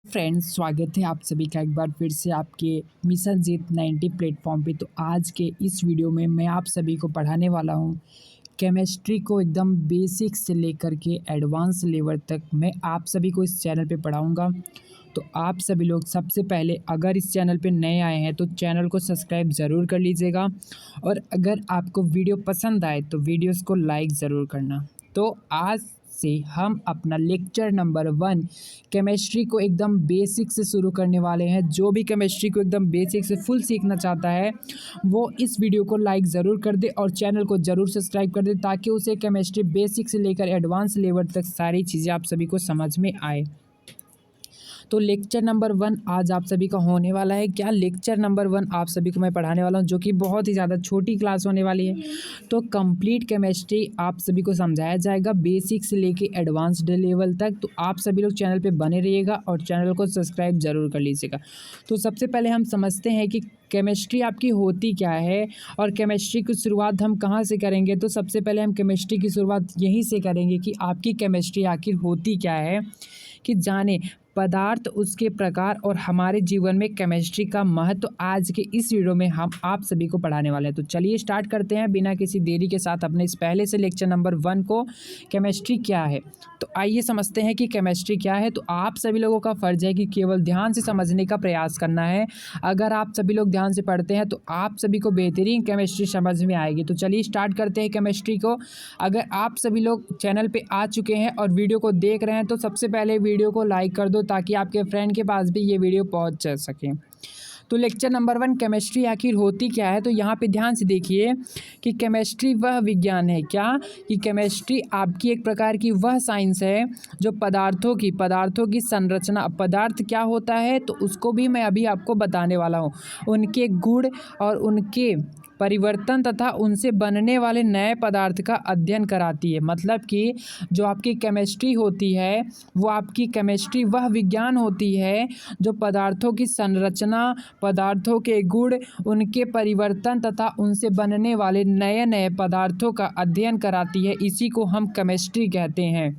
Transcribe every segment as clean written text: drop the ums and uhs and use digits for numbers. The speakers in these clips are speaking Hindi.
फ्रेंड्स, स्वागत है आप सभी का एक बार फिर से आपके मिशन जीत 90 प्लेटफॉर्म पे। तो आज के इस वीडियो में मैं आप सभी को पढ़ाने वाला हूँ केमिस्ट्री को एकदम बेसिक से लेकर के एडवांस लेवल तक मैं आप सभी को इस चैनल पे पढ़ाऊँगा। तो आप सभी लोग सबसे पहले अगर इस चैनल पे नए आए हैं तो चैनल को सब्सक्राइब ज़रूर कर लीजिएगा, और अगर आपको वीडियो पसंद आए तो वीडियोज़ को लाइक ज़रूर करना। तो आज से हम अपना लेक्चर नंबर 1 केमिस्ट्री को एकदम बेसिक से शुरू करने वाले हैं। जो भी केमिस्ट्री को एकदम बेसिक से फुल सीखना चाहता है वो इस वीडियो को लाइक ज़रूर कर दे और चैनल को ज़रूर सब्सक्राइब कर दे, ताकि उसे केमिस्ट्री बेसिक से लेकर एडवांस लेवल तक सारी चीज़ें आप सभी को समझ में आए। तो लेक्चर नंबर 1 आज आप सभी का होने वाला है। क्या लेक्चर नंबर 1 आप सभी को मैं पढ़ाने वाला हूँ, जो कि बहुत ही ज़्यादा छोटी क्लास होने वाली है। तो कंप्लीट केमिस्ट्री आप सभी को समझाया जाएगा बेसिक से लेके एडवांस्ड लेवल तक। तो आप सभी लोग चैनल पे बने रहिएगा और चैनल को सब्सक्राइब ज़रूर कर लीजिएगा। तो सबसे पहले हम समझते हैं कि केमिस्ट्री आपकी होती क्या है और केमिस्ट्री की शुरुआत हम कहाँ से करेंगे। तो सबसे पहले हम केमिस्ट्री की शुरुआत यहीं से करेंगे कि आपकी केमिस्ट्री आखिर होती क्या है, कि जाने पदार्थ, उसके प्रकार और हमारे जीवन में केमिस्ट्री का महत्व आज के इस वीडियो में हम आप सभी को पढ़ाने वाले हैं। तो चलिए स्टार्ट करते हैं बिना किसी देरी के साथ अपने इस पहले से लेक्चर नंबर 1 को, केमिस्ट्री क्या है। तो आइए समझते हैं कि केमिस्ट्री क्या है। तो आप सभी लोगों का फ़र्ज़ है कि केवल ध्यान से समझने का प्रयास करना है। अगर आप सभी लोग ध्यान से पढ़ते हैं तो आप सभी को बेहतरीन केमिस्ट्री समझ में आएगी। तो चलिए स्टार्ट करते हैं केमिस्ट्री को। अगर आप सभी लोग चैनल पे आ चुके हैं और वीडियो को देख रहे हैं तो सबसे पहले वीडियो को लाइक कर दो, ताकि आपके फ्रेंड के पास भी ये वीडियो पहुंच सके। तो लेक्चर नंबर 1 केमिस्ट्री आखिर होती क्या है। तो यहाँ पे ध्यान से देखिए कि केमिस्ट्री वह विज्ञान है, क्या कि केमिस्ट्री आपकी एक प्रकार की वह साइंस है जो पदार्थों की संरचना, पदार्थ क्या होता है तो उसको भी मैं अभी आपको बताने वाला हूँ, उनके गुण और उनके परिवर्तन तथा उनसे बनने वाले नए पदार्थ का अध्ययन कराती है। मतलब कि जो आपकी केमिस्ट्री होती है वो आपकी केमिस्ट्री वह विज्ञान होती है जो पदार्थों की संरचना, पदार्थों के गुण, उनके परिवर्तन तथा उनसे बनने वाले नए नए पदार्थों का अध्ययन कराती है। इसी को हम केमिस्ट्री कहते हैं।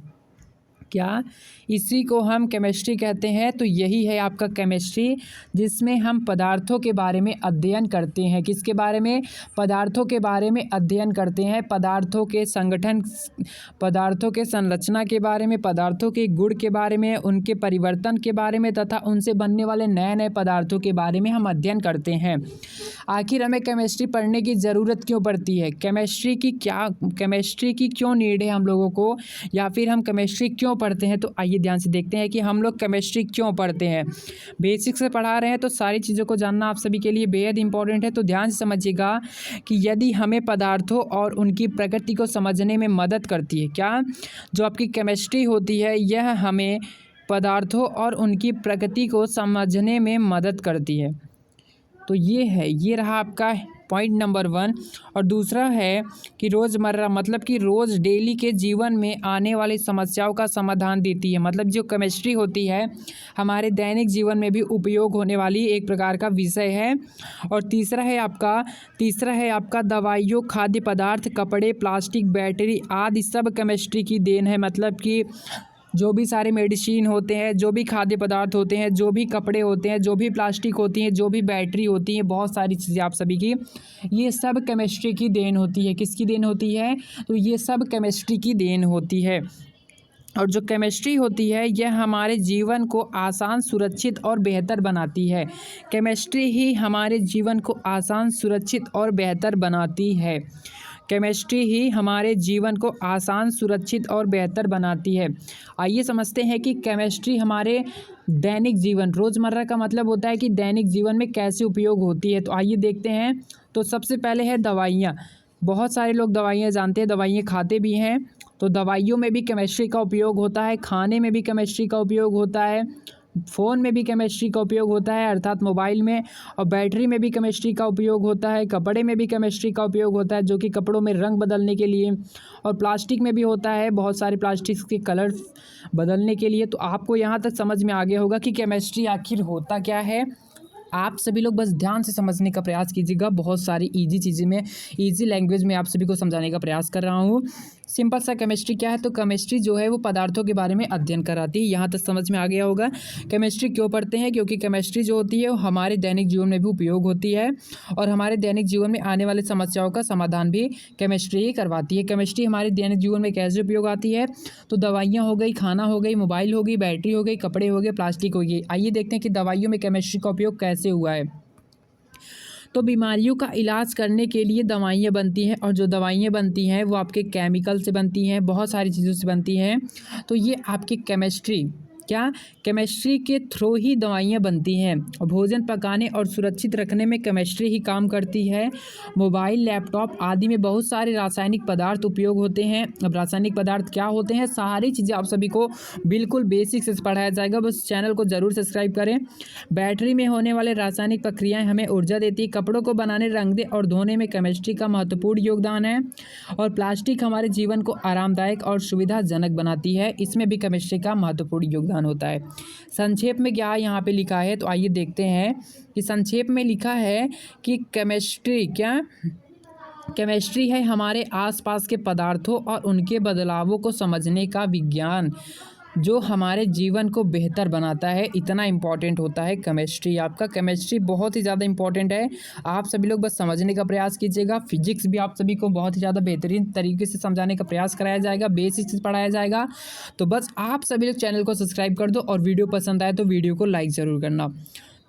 क्या इसी को हम केमिस्ट्री कहते हैं। तो यही है आपका केमिस्ट्री, जिसमें हम पदार्थों के बारे में अध्ययन करते हैं। किसके बारे में? पदार्थों के बारे में अध्ययन करते हैं। पदार्थों के संगठन, पदार्थों के संरचना के बारे में, पदार्थों के गुण के बारे में, उनके परिवर्तन के बारे में तथा उनसे बनने वाले नए नए पदार्थों के बारे में हम अध्ययन करते हैं। आखिर हमें केमिस्ट्री पढ़ने की ज़रूरत क्यों पड़ती है? केमिस्ट्री की क्यों नीड है हम लोगों को, या फिर हम केमिस्ट्री क्यों पढ़ते हैं। तो आइए ध्यान से देखते हैं कि हम लोग केमिस्ट्री क्यों पढ़ते हैं। बेसिक से पढ़ा रहे हैं तो सारी चीज़ों को जानना आप सभी के लिए बेहद इंपॉर्टेंट है। तो ध्यान से समझिएगा कि यदि हमें पदार्थों और उनकी प्रकृति को समझने में मदद करती है, क्या जो आपकी केमिस्ट्री होती है यह हमें पदार्थों और उनकी प्रकृति को समझने में मदद करती है। तो ये रहा आपका पॉइंट नंबर 1। और दूसरा है कि रोज़मर्रा, मतलब कि रोज़ डेली के जीवन में आने वाली समस्याओं का समाधान देती है। मतलब जो केमिस्ट्री होती है हमारे दैनिक जीवन में भी उपयोग होने वाली एक प्रकार का विषय है। और तीसरा है आपका दवाइयों, खाद्य पदार्थ, कपड़े, प्लास्टिक, बैटरी आदि सब केमिस्ट्री की देन है। मतलब कि जो भी सारे मेडिसिन होते हैं, जो भी खाद्य पदार्थ होते हैं, जो भी कपड़े होते हैं, जो भी प्लास्टिक होती हैं, जो भी बैटरी होती है, बहुत सारी चीज़ें आप सभी की, ये सब केमिस्ट्री की देन होती है। किसकी देन होती है? तो ये सब केमिस्ट्री की देन होती है। और जो केमिस्ट्री होती है यह हमारे जीवन को आसान, सुरक्षित और बेहतर बनाती है। केमिस्ट्री ही हमारे जीवन को आसान, सुरक्षित और बेहतर बनाती है। केमिस्ट्री ही हमारे जीवन को आसान, सुरक्षित और बेहतर बनाती है। आइए समझते हैं कि केमिस्ट्री हमारे दैनिक जीवन, रोज़मर्रा का मतलब होता है कि दैनिक जीवन में कैसे उपयोग होती है। तो आइए देखते हैं। तो सबसे पहले है दवाइयाँ। बहुत सारे लोग दवाइयाँ जानते हैं, दवाइयाँ खाते भी हैं। तो दवाइयों में भी केमिस्ट्री का उपयोग होता है, खाने में भी केमिस्ट्री का उपयोग होता है, फ़ोन में भी केमिस्ट्री का उपयोग होता है अर्थात मोबाइल में, और बैटरी में भी केमिस्ट्री का उपयोग होता है, कपड़े में भी केमिस्ट्री का उपयोग होता है जो कि कपड़ों में रंग बदलने के लिए, और प्लास्टिक में भी होता है, बहुत सारे प्लास्टिक्स के कलर बदलने के लिए। तो आपको यहाँ तक समझ में आ गया होगा कि केमिस्ट्री आखिर होता क्या है। आप सभी लोग बस ध्यान से समझने का प्रयास कीजिएगा। बहुत सारी ईजी चीज़ें में, ईजी लैंग्वेज में आप सभी को समझाने का प्रयास कर रहा हूँ। सिंपल सा केमिस्ट्री क्या है, तो केमिस्ट्री जो है वो पदार्थों के बारे में अध्ययन कराती है। यहाँ तक समझ में आ गया होगा। केमिस्ट्री क्यों पढ़ते हैं, क्योंकि केमिस्ट्री जो होती है वो हमारे दैनिक जीवन में भी उपयोग होती है और हमारे दैनिक जीवन में आने वाली समस्याओं का समाधान भी केमिस्ट्री ही करवाती है। केमिस्ट्री हमारे दैनिक जीवन में कैसे उपयोग आती है, तो दवाइयाँ हो गई, खाना हो गई, मोबाइल हो गई, बैटरी हो गई, कपड़े हो गए, प्लास्टिक हो गई। आइए देखते हैं कि दवाइयों में केमिस्ट्री का उपयोग कैसे हुआ है। तो बीमारियों का इलाज करने के लिए दवाइयाँ बनती हैं और जो दवाइयाँ बनती हैं वो आपके केमिकल से बनती हैं, बहुत सारी चीज़ों से बनती हैं। तो ये आपकी केमिस्ट्री के थ्रू ही दवाइयाँ बनती हैं। भोजन पकाने और सुरक्षित रखने में केमिस्ट्री ही काम करती है। मोबाइल, लैपटॉप आदि में बहुत सारे रासायनिक पदार्थ उपयोग होते हैं। अब रासायनिक पदार्थ क्या होते हैं, सारी चीज़ें आप सभी को बिल्कुल बेसिक से पढ़ाया जाएगा, बस चैनल को ज़रूर सब्सक्राइब करें। बैटरी में होने वाले रासायनिक प्रक्रियाएँ हमें ऊर्जा देती है। कपड़ों को बनाने, रंगने और धोने में केमिस्ट्री का महत्वपूर्ण योगदान है। और प्लास्टिक हमारे जीवन को आरामदायक और सुविधाजनक बनाती है, इसमें भी केमिस्ट्री का महत्वपूर्ण योगदान होता है। संक्षेप में क्या यहाँ पे लिखा है, तो आइए देखते हैं कि संक्षेप में लिखा है कि केमिस्ट्री है हमारे आसपास के पदार्थों और उनके बदलावों को समझने का विज्ञान जो हमारे जीवन को बेहतर बनाता है। इतना इम्पॉर्टेंट होता है केमिस्ट्री। आपका केमिस्ट्री बहुत ही ज़्यादा इम्पॉर्टेंट है। आप सभी लोग बस समझने का प्रयास कीजिएगा। फिजिक्स भी आप सभी को बहुत ही ज़्यादा बेहतरीन तरीके से समझाने का प्रयास कराया जाएगा, बेसिक से पढ़ाया जाएगा। तो बस आप सभी लोग चैनल को सब्सक्राइब कर दो और वीडियो पसंद आए तो वीडियो को लाइक ज़रूर करना।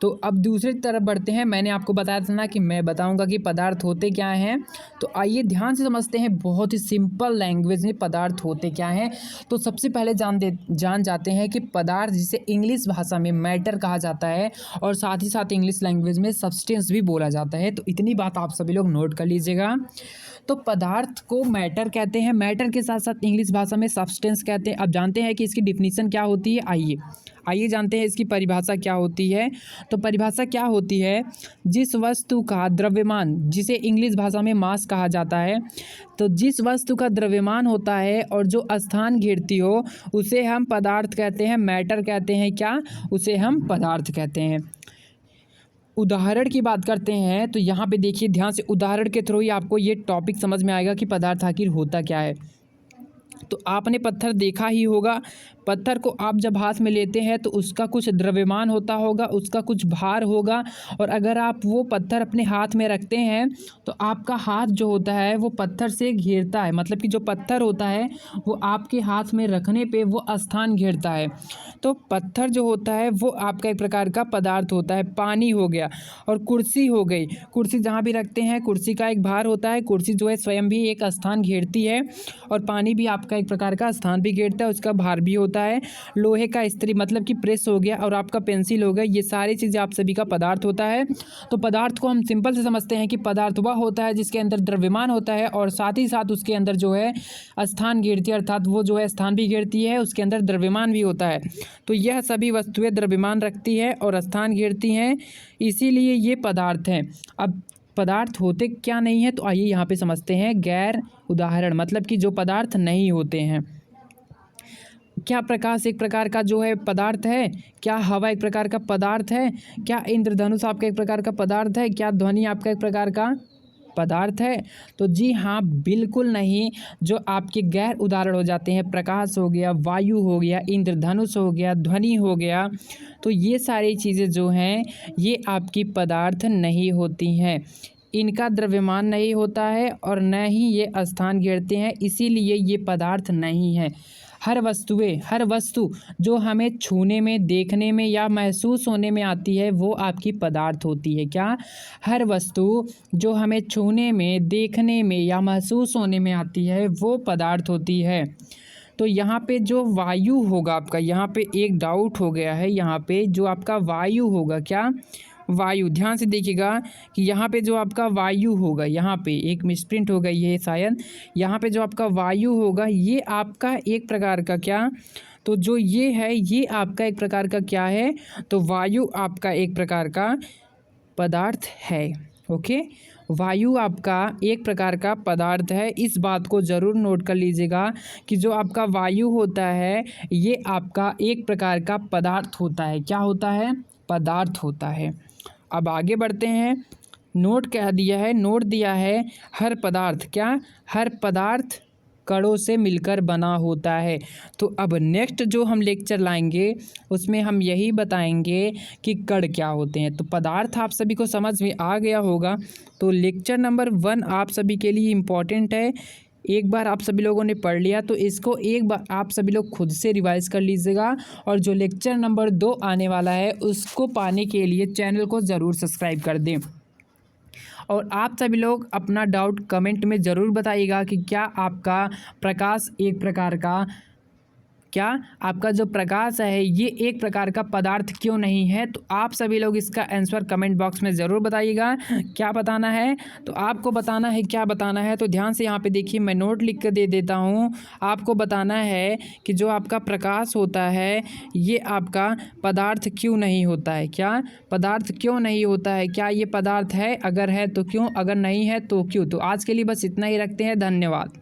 तो अब दूसरी तरफ बढ़ते हैं। मैंने आपको बताया था ना कि मैं बताऊंगा कि पदार्थ होते क्या हैं, तो आइए ध्यान से समझते हैं बहुत ही सिंपल लैंग्वेज में पदार्थ होते क्या हैं। तो सबसे पहले जान जाते हैं कि पदार्थ जिसे इंग्लिश भाषा में मैटर कहा जाता है और साथ ही साथ इंग्लिश लैंग्वेज में सब्सटेंस भी बोला जाता है। तो इतनी बात आप सभी लोग नोट कर लीजिएगा। तो पदार्थ को मैटर कहते हैं, मैटर के साथ साथ इंग्लिश भाषा में सब्सटेंस कहते हैं। अब जानते हैं कि इसकी डिफिनीशन क्या होती है। आइए जानते हैं इसकी परिभाषा क्या होती है। तो परिभाषा क्या होती है, जिस वस्तु का द्रव्यमान, जिसे इंग्लिश भाषा में मास कहा जाता है, तो जिस वस्तु का द्रव्यमान होता है और जो स्थान घेरती हो उसे हम पदार्थ कहते हैं, मैटर कहते हैं। क्या, उसे हम पदार्थ कहते हैं। उदाहरण की बात करते हैं तो यहाँ पे देखिए ध्यान से, उदाहरण के थ्रू ही आपको ये टॉपिक समझ में आएगा कि पदार्थ आखिर होता क्या है। तो आपने पत्थर देखा ही होगा, पत्थर को आप जब हाथ में लेते हैं तो उसका कुछ द्रव्यमान होता होगा, उसका कुछ भार होगा, और अगर आप वो पत्थर अपने हाथ में रखते हैं तो आपका हाथ जो होता है वो पत्थर से घेरता है, मतलब कि जो पत्थर होता है वो आपके हाथ में रखने पे वो स्थान घेरता है। तो पत्थर जो होता है वो आपका एक प्रकार का पदार्थ होता है। पानी हो गया, और कुर्सी हो गई, कुर्सी जहाँ भी रखते हैं कुर्सी का एक भार होता है, कुर्सी जो है स्वयं भी एक स्थान घेरती है, और पानी भी आपका एक प्रकार का स्थान भी घेरता है, उसका भार भी होता है। लोहे का इस्त्री मतलब कि प्रेस हो गया, और आपका पेंसिल हो गया, ये सारी चीज़ें आप सभी का पदार्थ होता है। तो पदार्थ को हम सिंपल से समझते हैं कि पदार्थ वह होता है जिसके अंदर द्रव्यमान होता है और साथ ही साथ उसके अंदर जो है स्थान घेरती है, अर्थात वो जो है स्थान भी घेरती है, उसके अंदर द्रव्यमान भी होता है। तो यह सभी वस्तुएं द्रव्यमान रखती है और स्थान घेरती हैं, इसीलिए ये पदार्थ हैं। अब पदार्थ होते क्या नहीं है, तो आइए यहाँ पे समझते हैं। गैर उदाहरण मतलब कि जो पदार्थ नहीं होते हैं। क्या प्रकाश एक प्रकार का जो है पदार्थ है? क्या हवा एक प्रकार का पदार्थ है? क्या इंद्रधनुष आपका एक प्रकार का पदार्थ है? क्या ध्वनि आपका एक प्रकार का पदार्थ है? तो जी हाँ, बिल्कुल नहीं। जो आपके गैर उदाहरण हो जाते हैं, प्रकाश हो गया, वायु हो गया, इंद्रधनुष हो गया, ध्वनि हो गया, तो ये सारी चीज़ें जो हैं ये आपकी पदार्थ नहीं होती हैं। इनका द्रव्यमान नहीं होता है और न ही ये स्थान घेरते हैं, इसीलिए ये पदार्थ नहीं है। हर वस्तु जो हमें छूने में, देखने में या महसूस होने में आती है वो आपकी पदार्थ होती है। क्या? हर वस्तु जो हमें छूने में, देखने में या महसूस होने में आती है वो पदार्थ होती है। तो यहाँ पे जो वायु होगा आपका, यहाँ पे एक डाउट हो गया है, यहाँ पे जो आपका वायु होगा, क्या वायु, ध्यान से देखिएगा कि यहाँ पे जो आपका वायु होगा, यहाँ पे एक मिसप्रिंट हो गई है शायद, यहाँ पे जो आपका वायु होगा ये आपका एक प्रकार का क्या, तो जो ये है ये आपका एक प्रकार का क्या है, तो वायु आपका एक प्रकार का पदार्थ है। ओके, वायु आपका एक प्रकार का पदार्थ है। इस बात को ज़रूर नोट कर लीजिएगा कि जो आपका वायु होता है ये आपका एक प्रकार का पदार्थ होता है। क्या होता है? पदार्थ होता है। अब आगे बढ़ते हैं। नोट क्या दिया है? नोट दिया है हर पदार्थ, क्या हर पदार्थ कणों से मिलकर बना होता है। तो अब नेक्स्ट जो हम लेक्चर लाएंगे उसमें हम यही बताएंगे कि कण क्या होते हैं। तो पदार्थ आप सभी को समझ में आ गया होगा। तो लेक्चर नंबर 1 आप सभी के लिए इम्पॉर्टेंट है। एक बार आप सभी लोगों ने पढ़ लिया तो इसको एक बार आप सभी लोग खुद से रिवाइज कर लीजिएगा, और जो लेक्चर नंबर 2 आने वाला है उसको पाने के लिए चैनल को ज़रूर सब्सक्राइब कर दें। और आप सभी लोग अपना डाउट कमेंट में ज़रूर बताइएगा कि क्या आपका जो प्रकाश है ये एक प्रकार का पदार्थ क्यों नहीं है। तो आप सभी लोग इसका आंसर कमेंट बॉक्स में ज़रूर बताइएगा। क्या बताना है, तो आपको बताना है क्या बताना है। तो ध्यान से यहाँ पे देखिए, मैं नोट लिख कर दे देता हूँ। आपको बताना है कि जो आपका प्रकाश होता है ये आपका पदार्थ क्यों नहीं होता है। क्या पदार्थ क्यों नहीं होता है, क्या ये पदार्थ है, अगर है तो क्यों, अगर नहीं है तो क्यों। तो आज के लिए बस इतना ही रखते हैं। धन्यवाद।